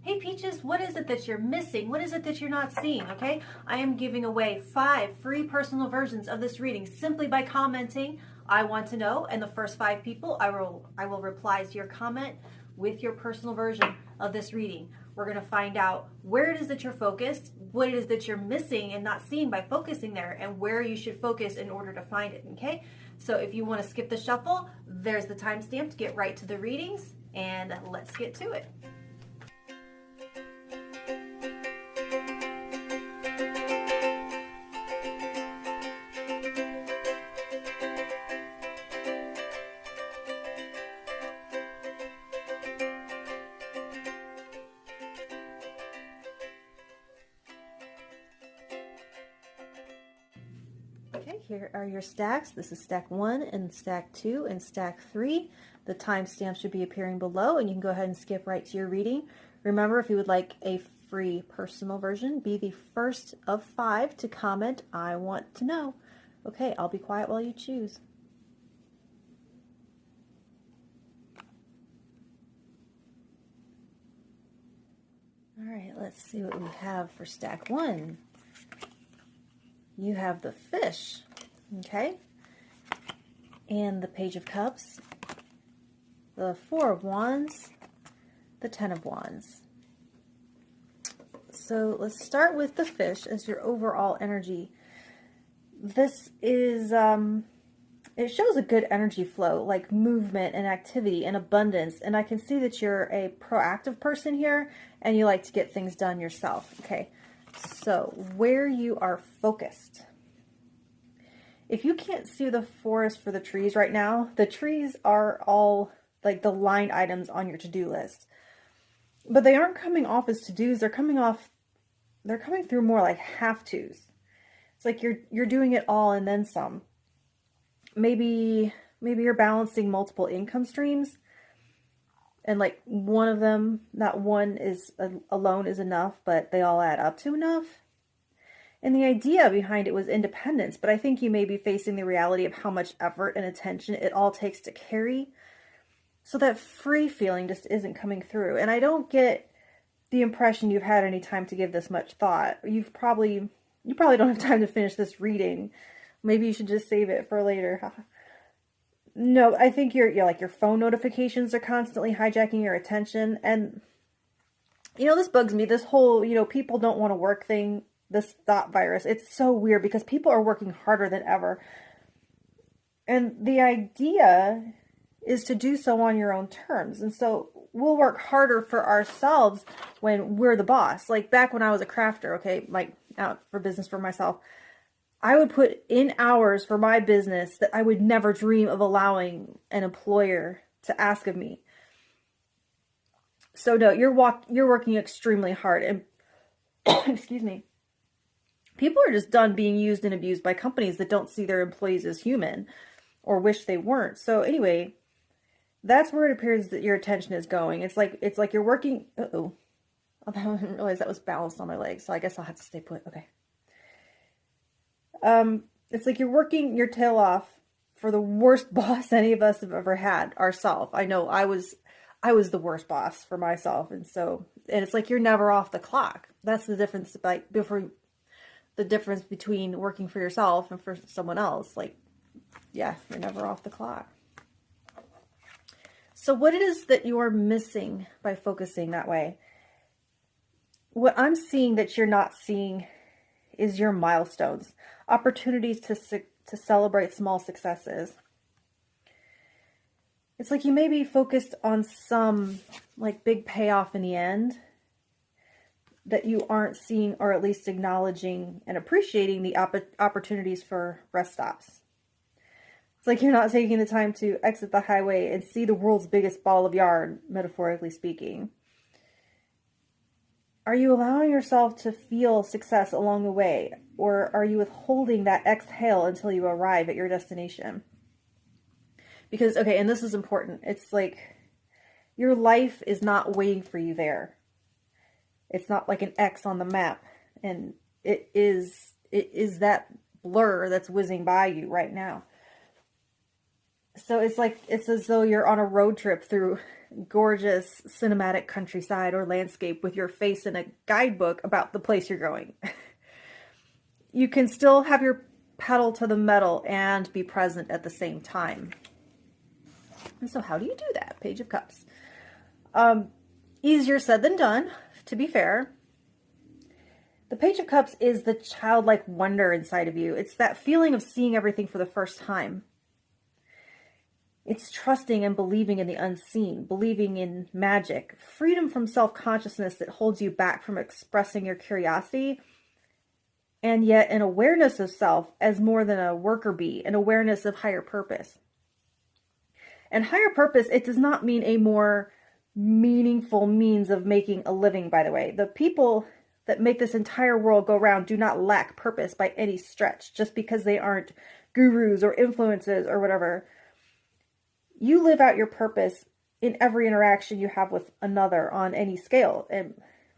Hey Peaches, what is it that you're missing? What is it that you're not seeing? Okay, I am giving away 5 free personal versions of this reading simply by commenting I want to know, and the first 5 people I will reply to your comment with your personal version of this reading. We're going to find out where it is that you're focused, what it is that you're missing and not seeing by focusing there, and where you should focus in order to find it. Okay, so if you want to skip the shuffle, there's the timestamp to get right to the readings, and let's get to it. Okay, here are your stacks. This is stack 1 and stack 2 and stack 3. The timestamp should be appearing below, and you can go ahead and skip right to your reading. Remember, if you would like a free personal version, be the first of 5 to comment, I want to know. Okay, I'll be quiet while you choose. All right, let's see what we have for stack 1. You have the fish, okay, and the Page of Cups, the 4 of Wands, the 10 of Wands. So let's start with the fish as your overall energy. This is, it shows a good energy flow, like movement and activity and abundance, and I can see that you're a proactive person here, and you like to get things done yourself, okay. So, where you are focused. If you can't see the forest for the trees right now, the trees are all like the line items on your to-do list. But they aren't coming off as to-dos, they're coming through more like have-tos. It's like you're doing it all and then some. Maybe you're balancing multiple income streams. And like one of them, not one is alone is enough, but they all add up to enough. And the idea behind it was independence, but I think you may be facing the reality of how much effort and attention it all takes to carry. So that free feeling just isn't coming through. And I don't get the impression you've had any time to give this much thought. You probably don't have time to finish this reading. Maybe you should just save it for later. No, I think your phone notifications are constantly hijacking your attention. And, this bugs me. This whole, people don't want to work thing, this thought virus. It's so weird because people are working harder than ever. And the idea is to do so on your own terms. And so we'll work harder for ourselves when we're the boss. Like back when I was a crafter, okay, like out for business for myself, I would put in hours for my business that I would never dream of allowing an employer to ask of me. So no, you're working extremely hard, and excuse me. People are just done being used and abused by companies that don't see their employees as human or wish they weren't. So anyway, that's where it appears that your attention is going. It's like you're working. Uh-oh. I didn't realize that was balanced on my legs, so I guess I'll have to stay put. Okay. It's like you're working your tail off for the worst boss any of us have ever had ourselves. I know I was the worst boss for myself. And it's like you're never off the clock. That's the difference the difference between working for yourself and for someone else. Like, yeah, you're never off the clock. So what it is that you are missing by focusing that way? What I'm seeing that you're not seeing is your milestones, opportunities to celebrate small successes. It's like you may be focused on some like big payoff in the end that you aren't seeing, or at least acknowledging and appreciating the opportunities for rest stops. It's like you're not taking the time to exit the highway and see the world's biggest ball of yarn, metaphorically speaking. Are you allowing yourself to feel success along the way, or are you withholding that exhale until you arrive at your destination? Because, okay, and this is important. It's like your life is not waiting for you there. It's not like an X on the map, and it is that blur that's whizzing by you right now. So it's as though you're on a road trip through gorgeous cinematic countryside or landscape with your face in a guidebook about the place you're going. You can still have your pedal to the metal and be present at the same time. And so how do you do that? Page of Cups. Easier said than done, to be fair. The Page of Cups is the childlike wonder inside of you. It's that feeling of seeing everything for the first time. It's trusting and believing in the unseen, believing in magic, freedom from self-consciousness that holds you back from expressing your curiosity, and yet an awareness of self as more than a worker bee, an awareness of higher purpose. And higher purpose, it does not mean a more meaningful means of making a living, by the way. The people that make this entire world go round do not lack purpose by any stretch, just because they aren't gurus or influences or whatever. You live out your purpose in every interaction you have with another on any scale. And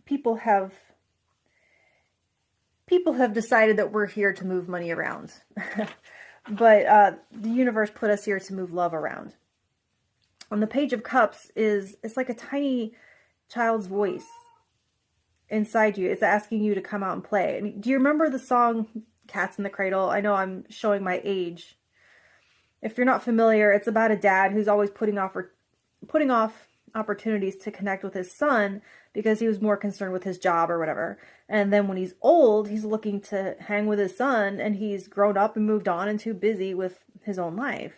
people have decided that we're here to move money around. But the universe put us here to move love around. On the Page of Cups it's like a tiny child's voice inside you. It's asking you to come out and play. And do you remember the song Cats in the Cradle? I know I'm showing my age. If you're not familiar, it's about a dad who's always putting off opportunities to connect with his son because he was more concerned with his job or whatever. And then when he's old, he's looking to hang with his son, and he's grown up and moved on and too busy with his own life.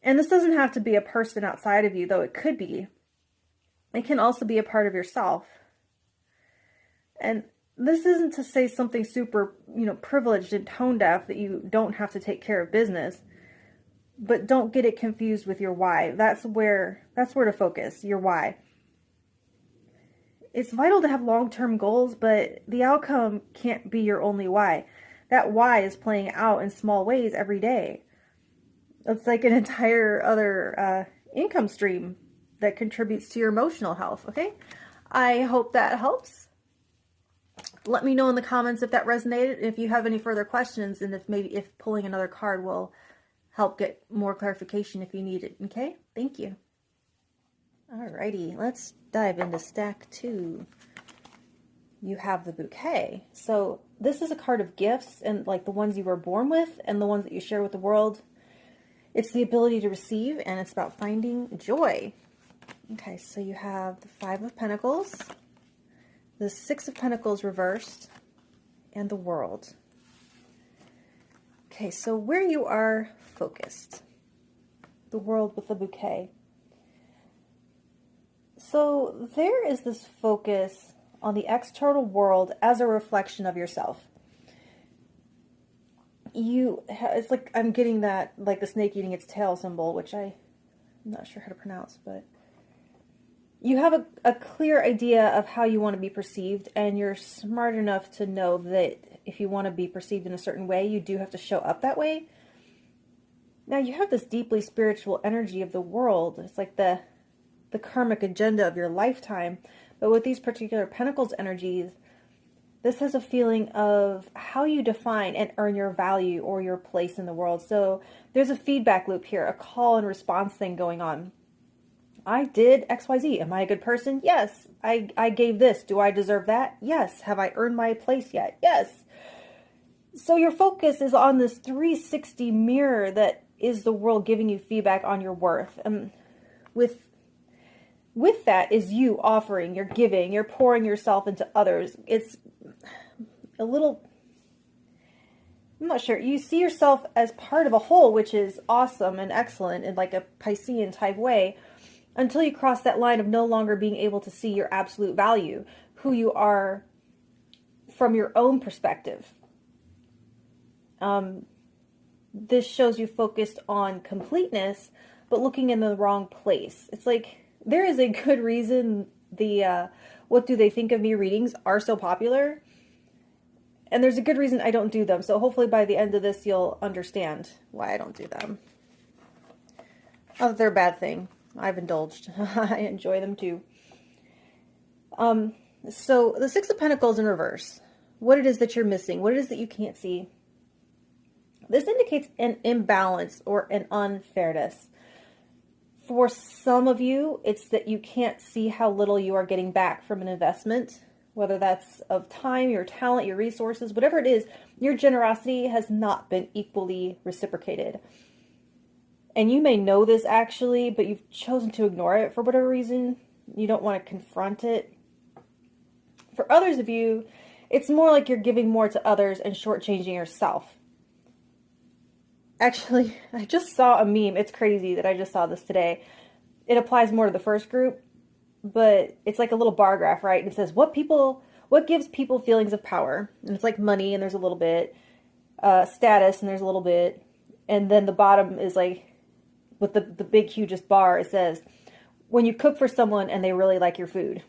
And this doesn't have to be a person outside of you, though it could be. It can also be a part of yourself. And this isn't to say something super, privileged and tone deaf that you don't have to take care of business. But don't get it confused with your why. That's where to focus, your why. It's vital to have long-term goals, but the outcome can't be your only why. That why is playing out in small ways every day. It's like an entire other income stream that contributes to your emotional health, okay? I hope that helps. Let me know in the comments if that resonated, if you have any further questions, and if pulling another card will help get more clarification if you need it, okay? Thank you. Alrighty, let's dive into stack 2. You have the Bouquet. So this is a card of gifts, and like the ones you were born with and the ones that you share with the world. It's the ability to receive, and it's about finding joy. Okay, so you have the 5 of Pentacles, the 6 of Pentacles reversed, and the World. Okay, so where you are focused, the World with the Bouquet. So there is this focus on the external world as a reflection of yourself. It's like I'm getting that, like the snake eating its tail symbol, which I'm not sure how to pronounce, but you have a clear idea of how you want to be perceived, and you're smart enough to know that if you want to be perceived in a certain way, you do have to show up that way. Now you have this deeply spiritual energy of the world. It's like the karmic agenda of your lifetime. But with these particular Pentacles energies, this has a feeling of how you define and earn your value or your place in the world. So there's a feedback loop here, a call and response thing going on. I did XYZ. Am I a good person? Yes. I gave this. Do I deserve that? Yes. Have I earned my place yet? Yes. So your focus is on this 360 mirror that is the world giving you feedback on your worth. And with that is you offering, you're giving, you're pouring yourself into others. It's a little, I'm not sure. You see yourself as part of a whole, which is awesome and excellent in like a Piscean type way, until you cross that line of no longer being able to see your absolute value, who you are from your own perspective. This shows you focused on completeness, but looking in the wrong place. It's like, there is a good reason the what do they think of me readings are so popular. And there's a good reason I don't do them. So hopefully by the end of this, you'll understand why I don't do them. Not that they're a bad thing. I've indulged. I enjoy them too. So the 6 of Pentacles in reverse. What it is that you're missing. What it is that you can't see. This indicates an imbalance or an unfairness. For some of you, it's that you can't see how little you are getting back from an investment, whether that's of time, your talent, your resources, whatever it is, your generosity has not been equally reciprocated. And you may know this actually, but you've chosen to ignore it for whatever reason. You don't want to confront it. For others of you, it's more like you're giving more to others and shortchanging yourself. Actually, I just saw a meme. It's crazy that I just saw this today. It applies more to the first group, but it's like a little bar graph, right? And it says, what gives people feelings of power? And it's like money, and there's a little bit, status, and there's a little bit. And then the bottom is like, with the big, hugest bar, it says, when you cook for someone and they really like your food.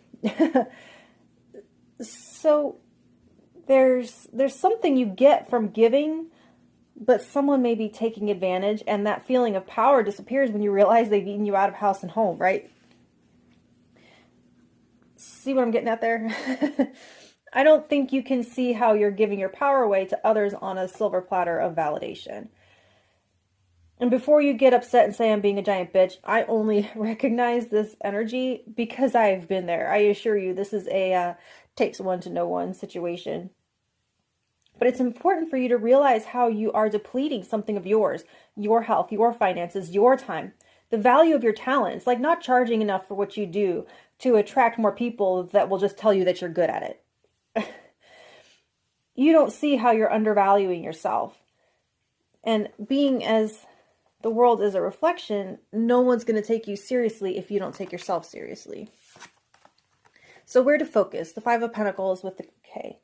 So there's something you get from giving, but someone may be taking advantage, and that feeling of power disappears when you realize they've eaten you out of house and home, right? See what I'm getting at there? I don't think you can see how you're giving your power away to others on a silver platter of validation. And before you get upset and say I'm being a giant bitch, I only recognize this energy because I've been there. I assure you, this is a takes one to know one situation. But it's important for you to realize how you are depleting something of yours, your health, your finances, your time, the value of your talents, like not charging enough for what you do to attract more people that will just tell you that you're good at it. You don't see how you're undervaluing yourself. And being as the world is a reflection, no one's going to take you seriously if you don't take yourself seriously. So where to focus? The Five of Pentacles with the K.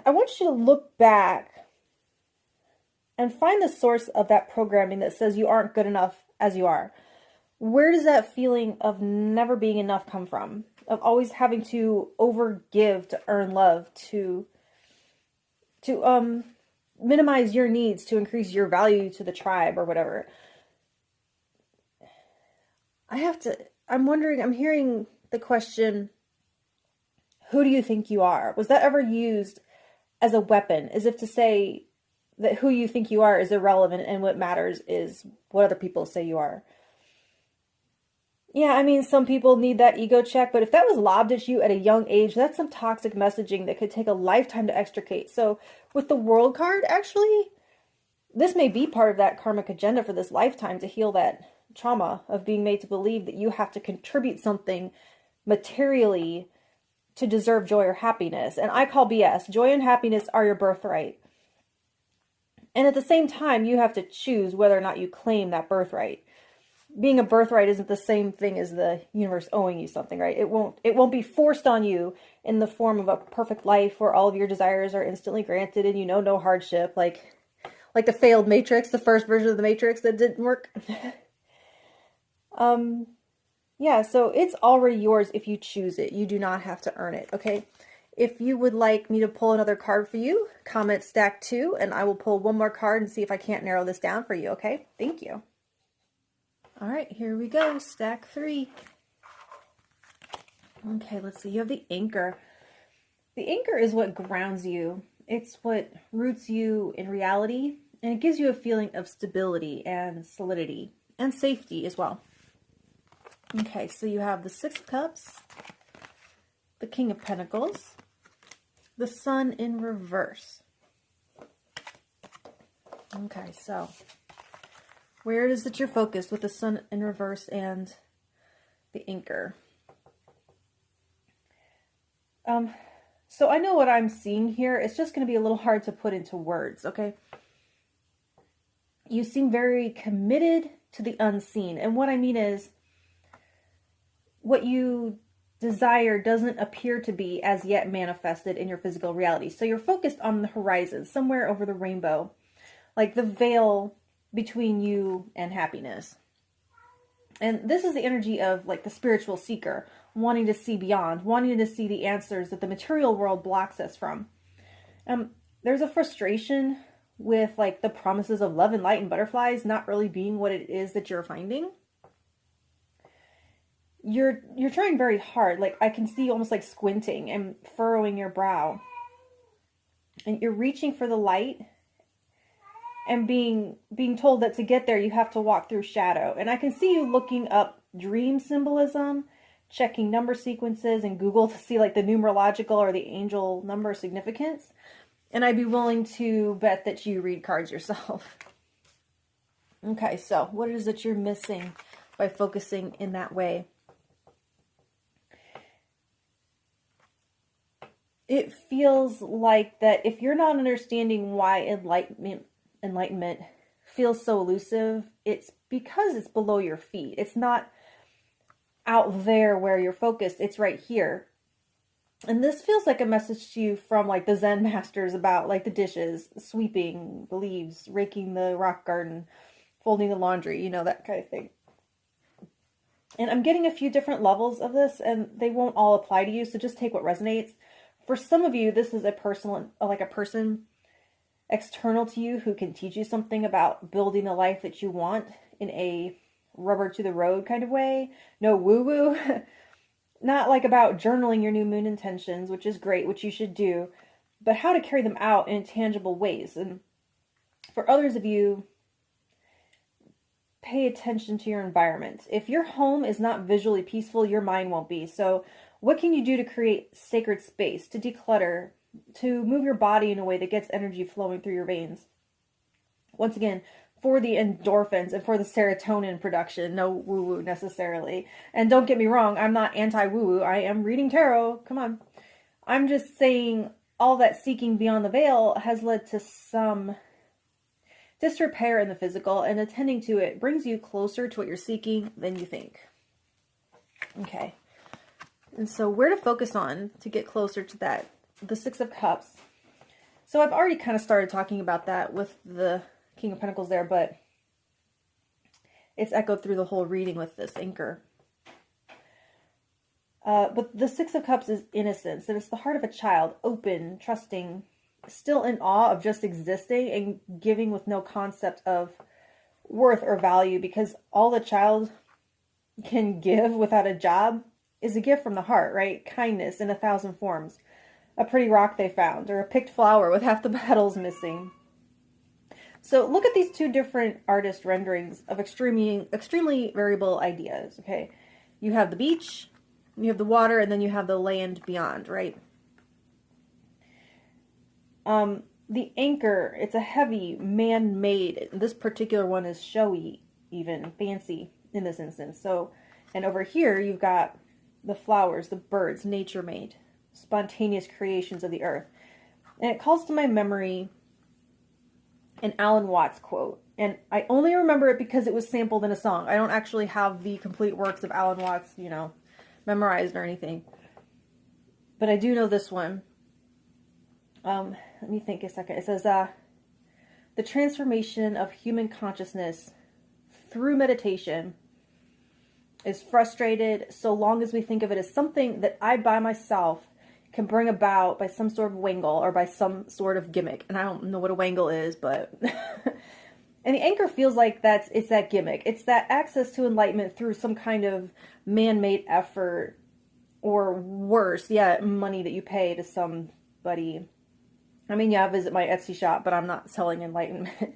I want you to look back and find the source of that programming that says you aren't good enough as you are. Where does that feeling of never being enough come from? Of always having to overgive to earn love, to minimize your needs to increase your value to the tribe or whatever. I'm hearing the question, who do you think you are? Was that ever used as a weapon, as if to say that who you think you are is irrelevant and what matters is what other people say you are? Yeah, I mean, some people need that ego check, but if that was lobbed at you at a young age, that's some toxic messaging that could take a lifetime to extricate. So with the World card, actually, this may be part of that karmic agenda for this lifetime to heal that trauma of being made to believe that you have to contribute something materially to deserve joy or happiness. And I call BS. Joy and happiness are your birthright. And at the same time, you have to choose whether or not you claim that birthright. Being a birthright isn't the same thing as the universe owing you something, right? It won't be forced on you in the form of a perfect life where all of your desires are instantly granted and no hardship, like the failed Matrix, the first version of the Matrix that didn't work. Yeah, so it's already yours if you choose it. You do not have to earn it, okay? If you would like me to pull another card for you, comment stack 2, and I will pull one more card and see if I can't narrow this down for you, okay? Thank you. All right, here we go. Stack 3. Okay, let's see. You have the anchor. The anchor is what grounds you. It's what roots you in reality, and it gives you a feeling of stability and solidity and safety as well. Okay, so you have the Six of Cups, the King of Pentacles, the Sun in reverse. Okay, so where is it you're focused with the Sun in reverse and the anchor? So I know what I'm seeing here. It's just going to be a little hard to put into words, okay? You seem very committed to the unseen. And what I mean is, what you desire doesn't appear to be as yet manifested in your physical reality. So you're focused on the horizon, somewhere over the rainbow, like the veil between you and happiness. And this is the energy of like the spiritual seeker, wanting to see beyond, wanting to see the answers that the material world blocks us from. There's a frustration with like the promises of love and light and butterflies not really being what it is that you're finding. You're trying very hard. Like I can see almost like squinting and furrowing your brow. And you're reaching for the light. and being told that to get there, you have to walk through shadow. And I can see you looking up dream symbolism, checking number sequences in Google to see like the numerological or the angel number significance. And I'd be willing to bet that you read cards yourself. Okay, so what is it you're missing by focusing in that way? It feels like that if you're not understanding why enlightenment feels so elusive, it's because it's below your feet. It's not out there where you're focused. It's right here. And this feels like a message to you from like the Zen masters about like the dishes, sweeping the leaves, raking the rock garden, folding the laundry, you know, that kind of thing. And I'm getting a few different levels of this, and they won't all apply to you, so just take what resonates. For some of you, this is a person external to you who can teach you something about building the life that you want in a rubber to the road kind of way. No woo-woo. Not like about journaling your new moon intentions, which is great, which you should do, but how to carry them out in tangible ways. And for others of you, pay attention to your environment. If your home is not visually peaceful, your mind won't be. So what can you do to create sacred space, to declutter, to move your body in a way that gets energy flowing through your veins? Once again, for the endorphins and for the serotonin production, no woo-woo necessarily. And don't get me wrong, I'm not anti-woo-woo. I am reading tarot. Come on. I'm just saying all that seeking beyond the veil has led to some disrepair in the physical, and attending to it brings you closer to what you're seeking than you think. Okay. And so where to focus on to get closer to that? The Six of Cups. So I've already kind of started talking about that with the King of Pentacles there, but it's echoed through the whole reading with this anchor. But the Six of Cups is innocence, and it's the heart of a child, open, trusting, still in awe of just existing and giving with no concept of worth or value, because all the child can give without a job is a gift from the heart, right? Kindness in 1,000 forms. A pretty rock they found, or a picked flower with half the petals missing. So look at these two different artist renderings of extremely variable ideas, okay? You have the beach, you have the water, and then you have the land beyond, right? The anchor, it's a heavy, man-made. This particular one is showy, even fancy in this instance. So, and over here you've got the flowers, the birds, nature-made, spontaneous creations of the earth. And it calls to my memory an Alan Watts quote. And I only remember it because it was sampled in a song. I don't actually have the complete works of Alan Watts, you know, memorized or anything. But I do know this one. Let me think a second. It says, the transformation of human consciousness through meditation is frustrated so long as we think of it as something that I by myself can bring about by some sort of wangle or by some sort of gimmick. And I don't know what a wangle is, but... And the anchor feels like it's that gimmick. It's that access to enlightenment through some kind of man-made effort, or worse, yeah, money that you pay to somebody. I mean, yeah, visit my Etsy shop, but I'm not selling enlightenment.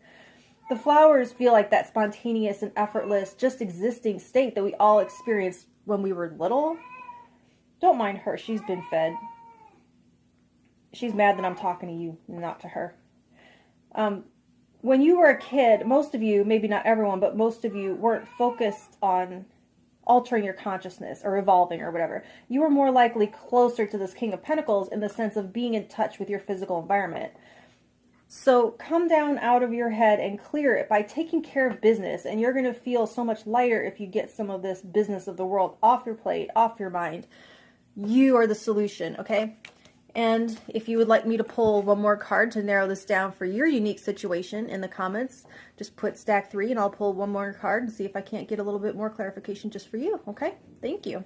The flowers feel like that spontaneous and effortless, just existing state that we all experienced when we were little. Don't mind her. She's been fed. She's mad that I'm talking to you, not to her. When you were a kid, most of you, maybe not everyone, but most of you weren't focused on altering your consciousness or evolving or whatever. You were more likely closer to this King of Pentacles in the sense of being in touch with your physical environment. So come down out of your head and clear it by taking care of business, and you're going to feel so much lighter if you get some of this business of the world off your plate, off your mind. You are the solution, okay? And if you would like me to pull one more card to narrow this down for your unique situation in the comments, just put stack 3 and I'll pull one more card and see if I can't get a little bit more clarification just for you, okay? Thank you.